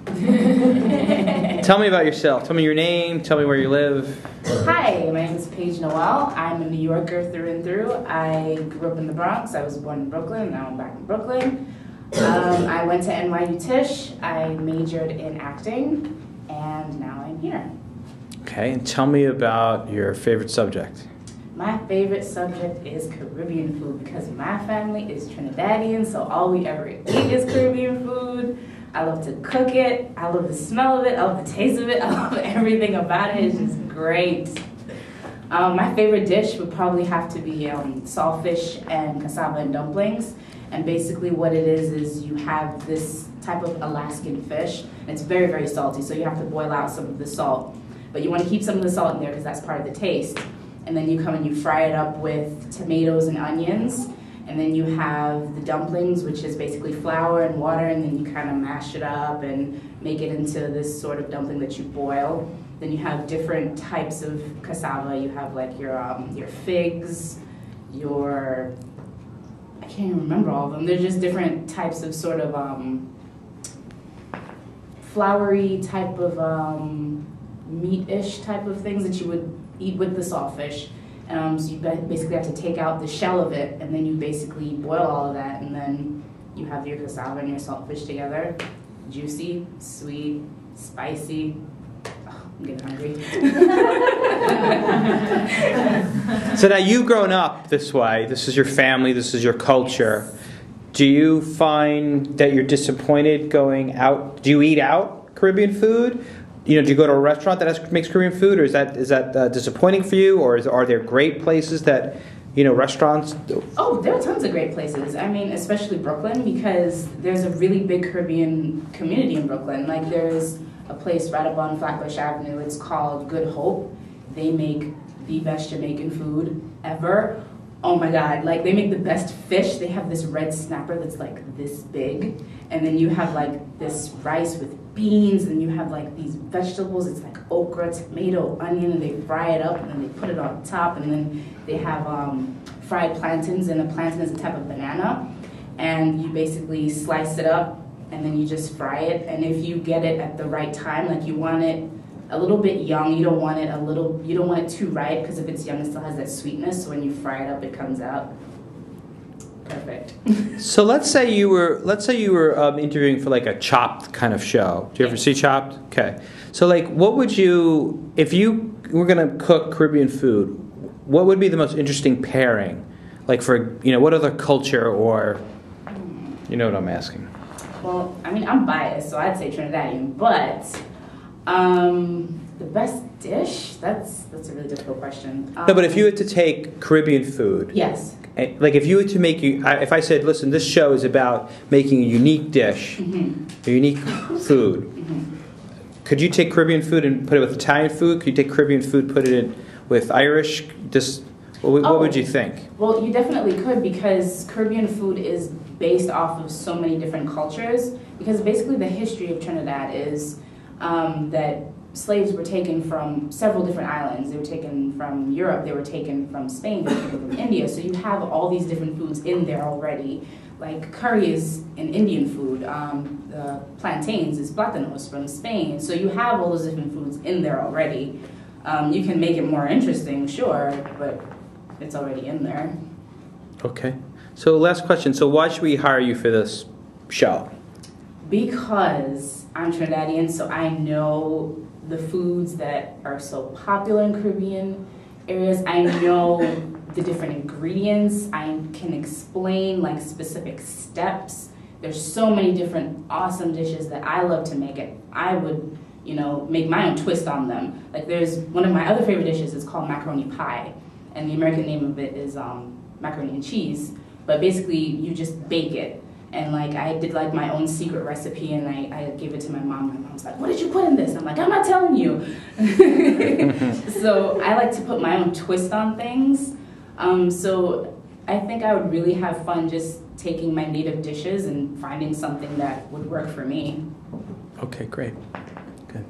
Tell me about yourself. Tell me your name. Tell me where you live. Hi, my name is Paige Noel. I'm a New Yorker through and through. I grew up in the Bronx. I was born in Brooklyn. Now I'm back in Brooklyn. I went to NYU Tisch. I majored in acting, and now I'm here. Okay, and tell me about your favorite subject. My favorite subject is Caribbean food because my family is Trinidadian, so all we ever eat is Caribbean food. I love to cook it. I love the smell of it. I love the taste of it. I love everything about it. It's just great. My favorite dish would probably have to be saltfish and cassava and dumplings. And basically what it is you have this type of Alaskan fish, and it's very, very salty, so you have to boil out some of the salt. But you want to keep some of the salt in there because that's part of the taste. And then you come and you fry it up with tomatoes and onions. And then you have the dumplings, which is basically flour and water, and then you kind of mash it up and make it into this sort of dumpling that you boil. Then you have different types of cassava. You have like your figs, I can't even remember all of them. They're just different types of sort of floury type of meat-ish type of things that you would eat with the saltfish. So you basically have to take out the shell of it, and then you basically boil all of that, and then you have your cassava and your saltfish together. Juicy, sweet, spicy. Oh, I'm getting hungry. So now you've grown up this way. This is your family. This is your culture. Do you find that you're disappointed going out? Do you eat out Caribbean food? You know, do you go to a restaurant that makes Korean food, or is that disappointing for you, or are there great places that, you know, restaurants? Oh, there are tons of great places. I mean, especially Brooklyn, because there's a really big Caribbean community in Brooklyn. Like, there's a place right up on Flatbush Avenue. It's called Good Hope. They make the best Jamaican food ever. Oh my God, like they make the best fish. They have this red snapper that's like this big. And then you have like this rice with beans, and you have like these vegetables. It's like okra, tomato, onion, and they fry it up, and then they put it on top. And then they have fried plantains, and a plantain is a type of banana. And you basically slice it up, and then you just fry it. And if you get it at the right time, like you want it a little bit young, you don't want it too ripe, because if it's young, it still has that sweetness. So when you fry it up, it comes out perfect. So let's say you were interviewing for like a Chopped kind of show. Do you ever see Chopped? Okay. So like, what would you, if you were gonna cook Caribbean food, what would be the most interesting pairing? Like for, you know, what other culture, or, you know what I'm asking? Well, I mean, I'm biased, so I'd say Trinidadian, but the best dish? That's a really difficult question. No, but if you had to take Caribbean food. Yes. Like if you were to make, if I said, listen, this show is about making a unique dish, a unique food, could you take Caribbean food and put it with Italian food? Could you take Caribbean food, put it in with Irish? What would you think? Well, you definitely could, because Caribbean food is based off of so many different cultures. Because basically the history of Trinidad is that slaves were taken from several different islands. They were taken from Europe, they were taken from Spain, they were taken from India. So you have all these different foods in there already. Like curry is an Indian food, the plantains is platanos from Spain. So you have all those different foods in there already. You can make it more interesting, sure, but it's already in there. Okay. So last question. So why should we hire you for this show? Because I'm Trinidadian, so I know the foods that are so popular in Caribbean areas. I know the different ingredients. I can explain like specific steps. There's so many different awesome dishes that I love to make it. I would, you know, make my own twist on them. Like there's one of my other favorite dishes is called macaroni pie, and the American name of it is macaroni and cheese. But basically, you just bake it. And like I did like my own secret recipe, and I gave it to my mom. My mom's like, "What did you put in this?" And I'm like, "I'm not telling you." So I like to put my own twist on things. So I think I would really have fun just taking my native dishes and finding something that would work for me. Okay, great. Good.